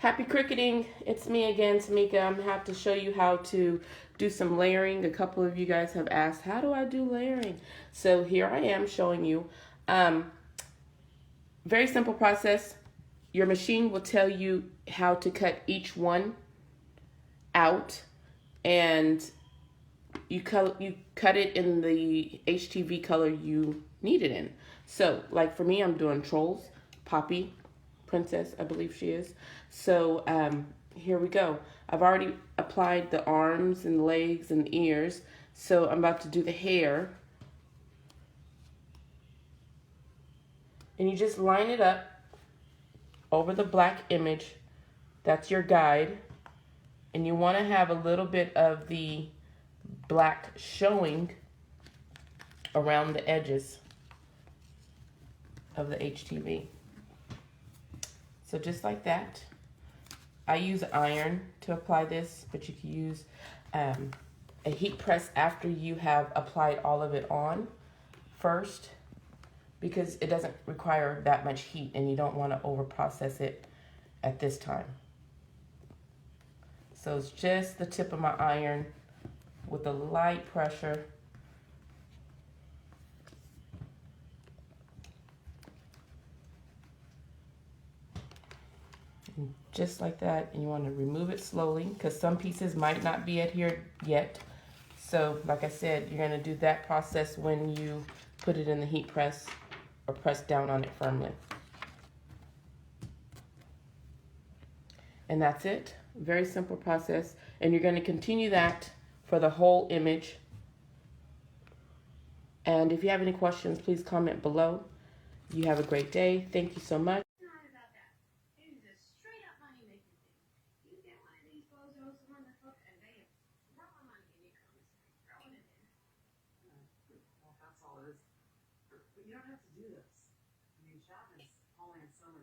Happy cricketing. It's me again, Tamika. I'm going to have to show you how to do some layering. A couple of you guys have asked, how do I do layering? So here I am showing you. Very simple process. Your machine will tell you how to cut each one out, and you cut it in the HTV color you need it in. So like for me, I'm doing Trolls, Poppy, Princess, I believe she is. So here we go. I've already applied the arms and legs and ears. So I'm about to do the hair. And you just line it up over the black image. That's your guide. And you want to have a little bit of the black showing around the edges of the HTV. So just like that. I use iron to apply this, but you can use a heat press after you have applied all of it on first, because it doesn't require that much heat and you don't want to over process it at this time. So it's just the tip of my iron with a light pressure. And just like that, and you want to remove it slowly because some pieces might not be adhered yet. So like I said, you're going to do that process when you put it in the heat press or press down on it firmly. And that's it. Very simple process. And you're going to continue that for the whole image. And if you have any questions, please comment below. You have a great day. Thank you so much. That's all it is. But you don't have to do this. I mean, Chapman's calling it summer